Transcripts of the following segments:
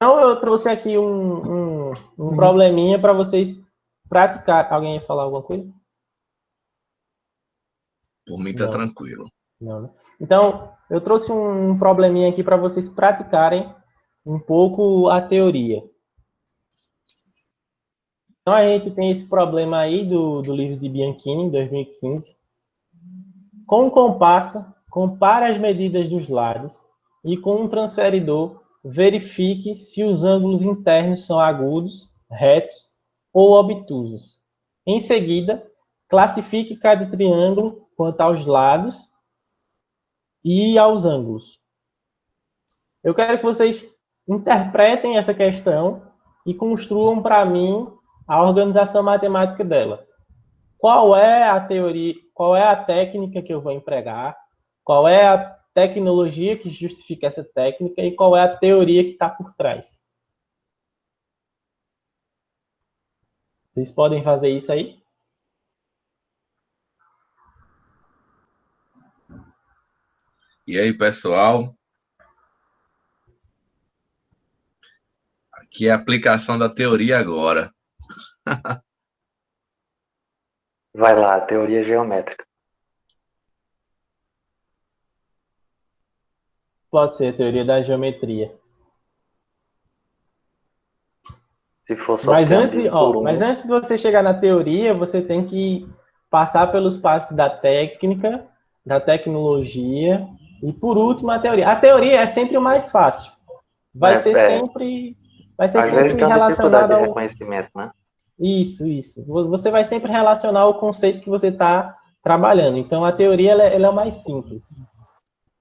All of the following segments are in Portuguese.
Então, eu trouxe aqui um probleminha para vocês praticar. Alguém ia falar alguma coisa? Por mim tá tranquilo. Não, né? Então, eu trouxe um probleminha aqui para vocês praticarem um pouco a teoria. Então, a gente tem esse problema aí do livro de Bianchini, 2015. Com um compasso, compare as medidas dos lados e com um transferidor, verifique se os ângulos internos são agudos, retos ou obtusos. Em seguida, classifique cada triângulo quanto aos lados e aos ângulos. Eu quero que vocês interpretem essa questão e construam para mim a organização matemática dela. Qual é a teoria, qual é a técnica que eu vou empregar, qual é a tecnologia que justifica essa técnica e qual é a teoria que está por trás. Vocês podem fazer isso aí? E aí, pessoal? Aqui é a aplicação da teoria agora. Vai lá, teoria geométrica. Pode ser a teoria da geometria. Se for só Mas antes de você chegar na teoria, você tem que passar pelos passos da técnica, da tecnologia e, por último, a teoria. A teoria é sempre o mais fácil. Vai ser sempre às vezes tem uma relacionado dificuldade de ao... reconhecimento, né? Isso. Você vai sempre relacionar o conceito que você está trabalhando. Então, a teoria ela é mais simples.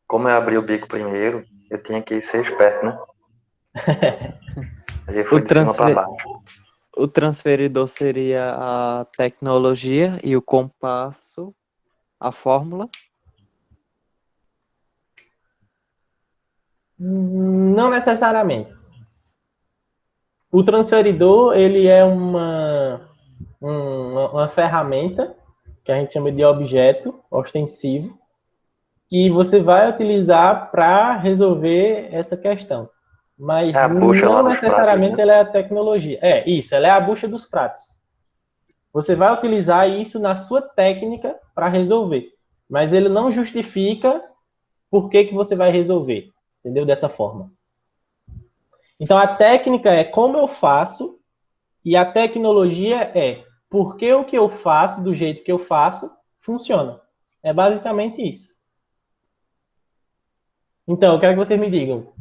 Como eu abri o bico primeiro, eu tinha que ser esperto, né? Aí foi de cima para baixo. O transferidor seria a tecnologia e o compasso, a fórmula? Não necessariamente. O transferidor, ele é uma ferramenta que a gente chama de objeto ostensivo, que você vai utilizar para resolver essa questão. Mas não necessariamente pratos, né? Ela é a tecnologia. Ela é a bucha dos pratos. Você vai utilizar isso na sua técnica para resolver. Mas ele não justifica por que você vai resolver. Entendeu? Dessa forma. Então, a técnica é como eu faço e a tecnologia é por que o que eu faço, do jeito que eu faço, funciona. É basicamente isso. Então, eu quero que vocês me digam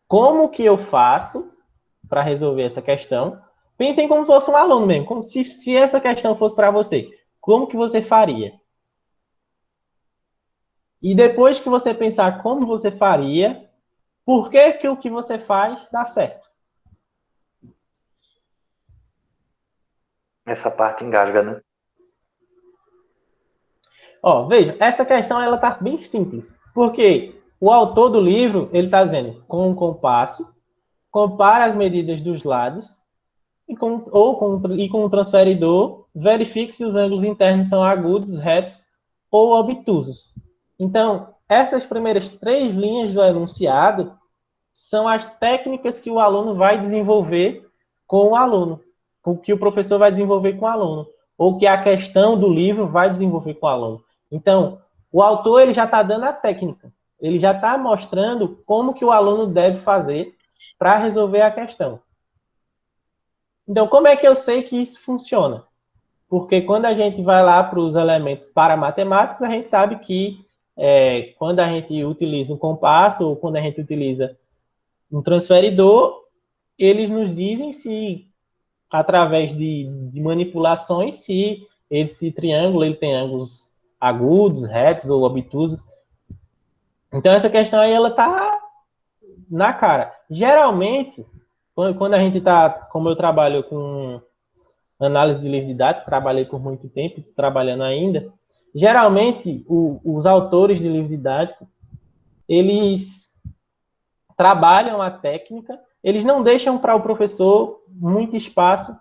como que eu faço para resolver essa questão. Pensem como se fosse um aluno mesmo, como se essa questão fosse para você. Como que você faria? E depois que você pensar como você faria, por que o que você faz dá certo? Essa parte engasga, né? Veja, essa questão ela tá bem simples. Porque o autor do livro, ele está dizendo, com um compasso, compara as medidas dos lados e com um transferidor, verifique se os ângulos internos são agudos, retos ou obtusos. Então, essas primeiras 3 linhas do enunciado são as técnicas que o aluno vai desenvolver com o aluno, o que o professor vai desenvolver com o aluno, ou que a questão do livro vai desenvolver com o aluno. Então, o autor ele já está dando a técnica, ele já está mostrando como que o aluno deve fazer para resolver a questão. Então, como é que eu sei que isso funciona? Porque quando a gente vai lá para os elementos paramatemáticos, a gente sabe que quando a gente utiliza um compasso ou quando a gente utiliza um transferidor, eles nos dizem se, através de manipulações, se esse triângulo ele tem ângulos agudos, retos ou obtusos. Então, essa questão aí, ela está na cara. Geralmente, quando a gente está, como eu trabalho com análise de livro didático, trabalhei por muito tempo, trabalhando ainda, geralmente os autores de livro didático, eles trabalham a técnica, eles não deixam para o professor muito espaço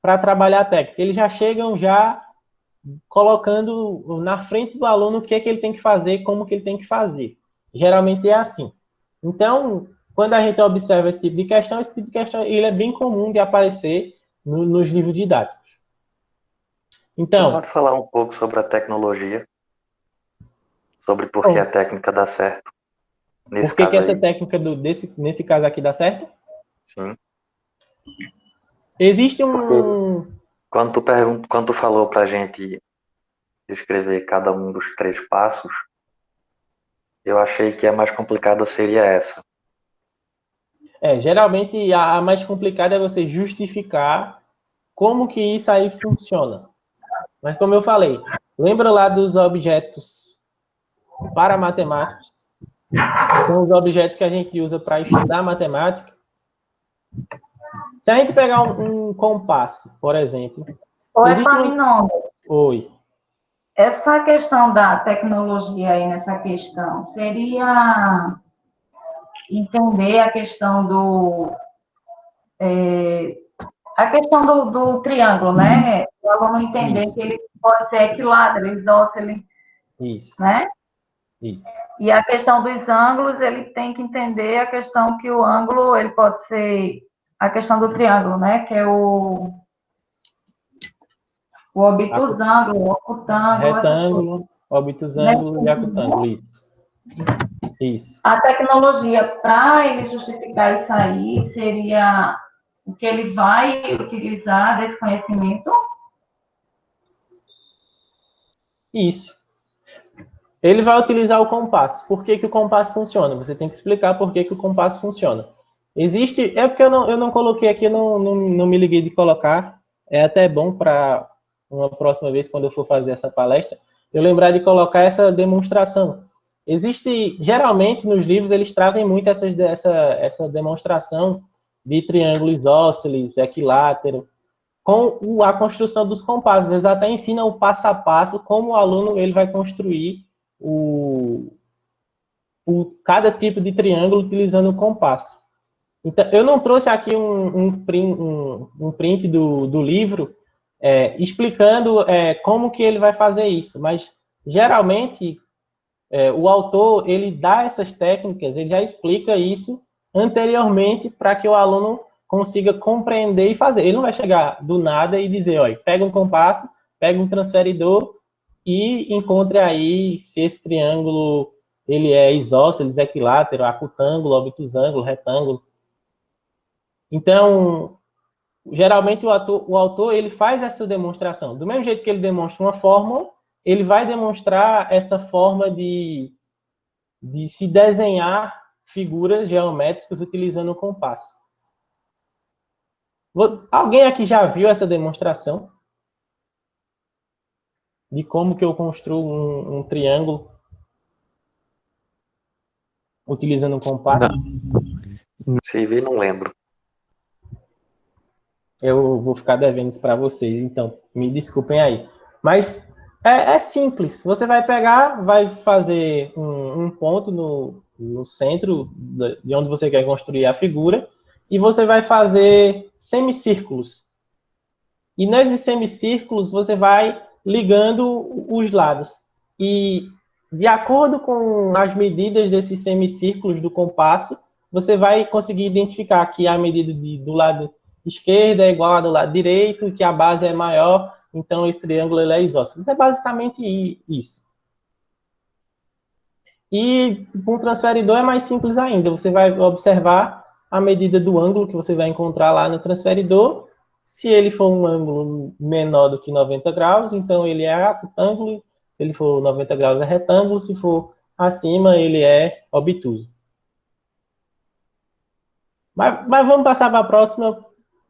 para trabalhar a técnica, eles já chegam já colocando na frente do aluno o que é que ele tem que fazer, como que ele tem que fazer. Geralmente é assim. Então, quando a gente observa esse tipo de questão ele é bem comum de aparecer nos livros didáticos. Você Então, pode falar um pouco sobre a tecnologia? Sobre por que bom, a técnica dá certo? Nesse por que que caso essa aí. técnica nesse caso aqui dá certo? Sim. Existe Porque um... quando tu falou pra gente descrever cada um dos 3 passos, eu achei que a mais complicada seria essa. geralmente a mais complicada é você justificar como que isso aí funciona. Mas como eu falei, lembra lá dos objetos paramatemáticos? São os objetos que a gente usa para estudar matemática. Se a gente pegar um compasso, por exemplo, Oi, existe um... Epaminondas, Oi. essa questão da tecnologia aí nessa questão, seria entender a questão a questão do triângulo, né? O aluno entender Isso. que ele pode ser equilátero, isósceles, Isso. né? Isso. E a questão dos ângulos, ele tem que entender a questão que o ângulo, ele pode ser a questão do triângulo, né? Que é o obtusângulo, o ocutângulo, essas coisas. Retângulo, obtusângulo e acutângulo. Né? Isso. Isso. A tecnologia, para ele justificar isso aí, seria o que ele vai utilizar desse conhecimento? Isso. Ele vai utilizar o compasso. Por que que o compasso funciona? Você tem que explicar por que que o compasso funciona. Existe... É porque eu não coloquei aqui, não me liguei de colocar. É até bom para uma próxima vez, quando eu for fazer essa palestra, eu lembrar de colocar essa demonstração. Existe... Geralmente, nos livros, eles trazem muito essa demonstração de triângulo isósceles, equilátero, com a construção dos compassos. Eles até ensinam o passo a passo, como o aluno ele vai construir cada tipo de triângulo utilizando o compasso. Então, eu não trouxe aqui um print do livro explicando como que ele vai fazer isso, mas geralmente o autor ele dá essas técnicas, ele já explica isso anteriormente para que o aluno consiga compreender e fazer. Ele não vai chegar do nada e dizer, olha, pega um compasso, pega um transferidor e encontre aí se esse triângulo ele é isósceles, equilátero, acutângulo, obtusângulo, retângulo. Então, geralmente o autor ele faz essa demonstração. Do mesmo jeito que ele demonstra uma fórmula, ele vai demonstrar essa forma de se desenhar figuras geométricas utilizando o compasso. Alguém aqui já viu essa demonstração? De como que eu construo um triângulo utilizando um compasso? Se vi, não lembro. Eu vou ficar devendo isso para vocês, então me desculpem aí. Mas é simples. Você vai pegar, vai fazer um ponto no centro de onde você quer construir a figura e você vai fazer semicírculos. E nesses semicírculos você vai ligando os lados. E de acordo com as medidas desses semicírculos do compasso, você vai conseguir identificar que a medida do lado esquerdo é igual à do lado direito, que a base é maior, então esse triângulo ele é isósceles. É basicamente isso. E com o transferidor é mais simples ainda. Você vai observar a medida do ângulo que você vai encontrar lá no transferidor. Se ele for um ângulo menor do que 90 graus, então ele é acutângulo. Se ele for 90 graus, é retângulo. Se for acima, ele é obtuso. Mas vamos passar para a próxima,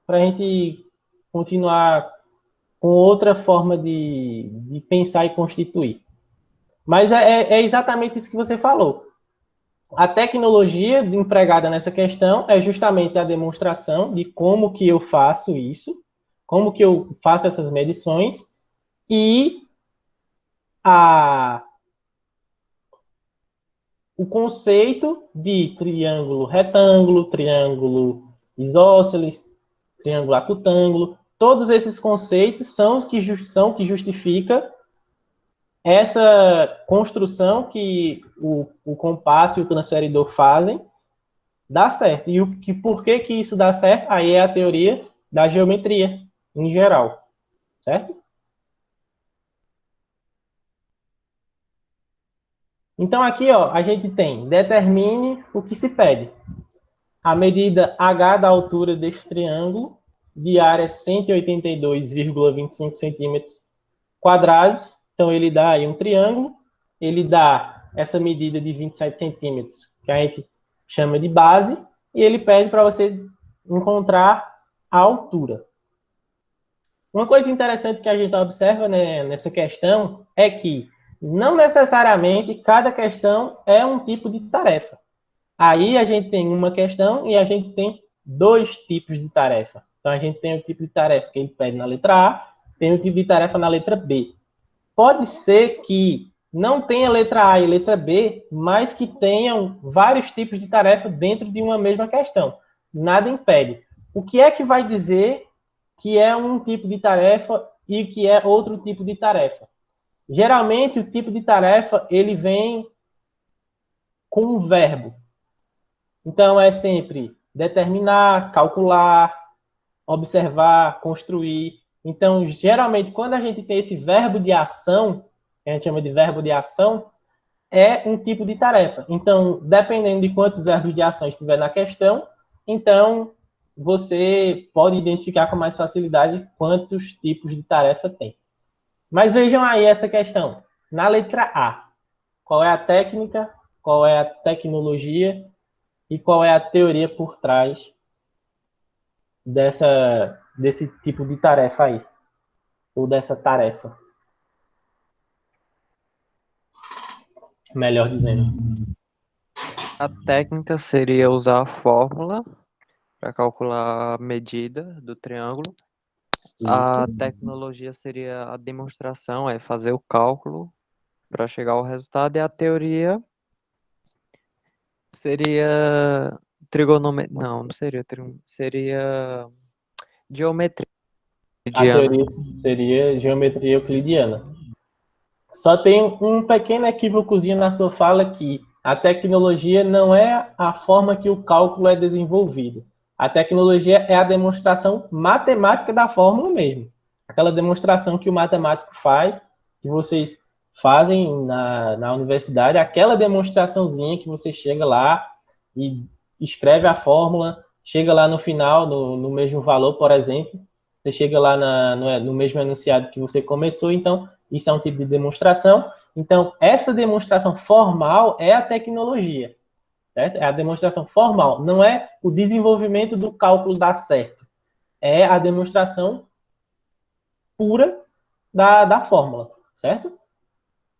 para a gente continuar com outra forma de pensar e constituir. Mas é exatamente isso que você falou. A tecnologia empregada nessa questão é justamente a demonstração de como que eu faço isso, como que eu faço essas medições e o conceito de triângulo retângulo, triângulo isósceles, triângulo acutângulo, todos esses conceitos são os que justificam essa construção que o compasso e o transferidor fazem dá certo. E por que que isso dá certo? Aí é a teoria da geometria, em geral. Certo? Então, aqui, ó, a gente tem, determine o que se pede. A medida H da altura deste triângulo, de área 182,25 centímetros quadrados. Então, ele dá aí um triângulo, ele dá essa medida de 27 centímetros, que a gente chama de base, e ele pede para você encontrar a altura. Uma coisa interessante que a gente observa, né, nessa questão é que não necessariamente cada questão é um tipo de tarefa. Aí a gente tem uma questão e a gente tem dois tipos de tarefa. Então a gente tem o tipo de tarefa que ele pede na letra A, tem o tipo de tarefa na letra B. Pode ser que não tenha letra A e letra B, mas que tenham vários tipos de tarefa dentro de uma mesma questão. Nada impede. O que é que vai dizer que é um tipo de tarefa e que é outro tipo de tarefa? Geralmente, o tipo de tarefa, ele vem com um verbo. Então, é sempre determinar, calcular, observar, construir. Então, geralmente, quando a gente tem esse verbo de ação, que a gente chama de verbo de ação, é um tipo de tarefa. Então, dependendo de quantos verbos de ação estiver na questão, então você pode identificar com mais facilidade quantos tipos de tarefa tem. Mas vejam aí essa questão. Na letra A, qual é a técnica, qual é a tecnologia e qual é a teoria por trás desse tipo de tarefa aí, ou dessa tarefa, melhor dizendo. A técnica seria usar a fórmula para calcular a medida do triângulo. A Isso. tecnologia seria a demonstração, é fazer o cálculo para chegar ao resultado. E a teoria seria trigonometria. Não seria seria geometria A euclidiana. teoria seria geometria euclidiana. Só tem um pequeno equívocozinho na sua fala que a tecnologia não é a forma que o cálculo é desenvolvido. A tecnologia é a demonstração matemática da fórmula mesmo. Aquela demonstração que o matemático faz, que vocês fazem na universidade, aquela demonstraçãozinha que você chega lá e escreve a fórmula, chega lá no final, no mesmo valor, por exemplo, você chega lá no mesmo enunciado que você começou, então isso é um tipo de demonstração. Então, essa demonstração formal é a tecnologia, certo? É a demonstração formal, não é o desenvolvimento do cálculo dar certo. É a demonstração pura da fórmula, certo?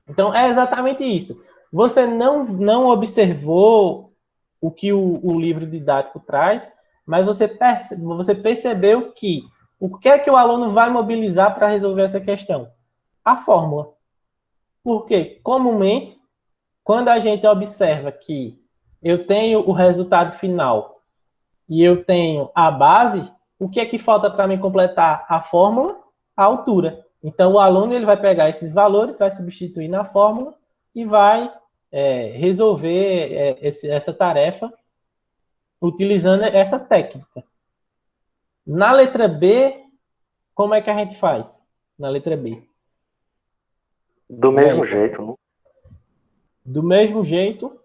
Então, é exatamente isso. Você não observou o que o livro didático traz, mas você percebeu que o que é que o aluno vai mobilizar para resolver essa questão? A fórmula. Porque, comumente, quando a gente observa que eu tenho o resultado final e eu tenho a base, o que é que falta para me completar a fórmula? A altura. Então, o aluno ele vai pegar esses valores, vai substituir na fórmula e vai resolver essa tarefa utilizando essa técnica. Na letra B, como é que a gente faz? Na letra B. Do E mesmo aí? jeito, né? Do mesmo jeito,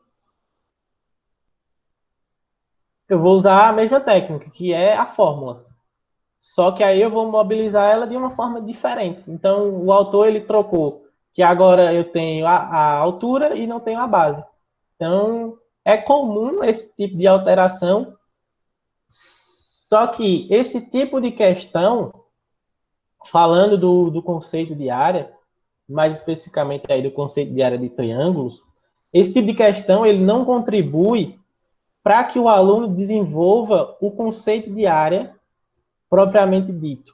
eu vou usar a mesma técnica, que é a fórmula. Só que aí eu vou mobilizar ela de uma forma diferente. Então, o autor ele trocou que agora eu tenho a altura e não tenho a base. Então, é comum esse tipo de alteração. Só que esse tipo de questão, falando do conceito de área, mais especificamente aí do conceito de área de triângulos, esse tipo de questão ele não contribui para que o aluno desenvolva o conceito de área propriamente dito.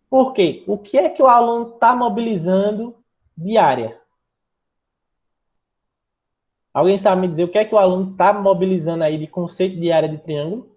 Por quê? O que é que o aluno está mobilizando de área? Alguém sabe me dizer o que é que o aluno está mobilizando aí de conceito de área de triângulo?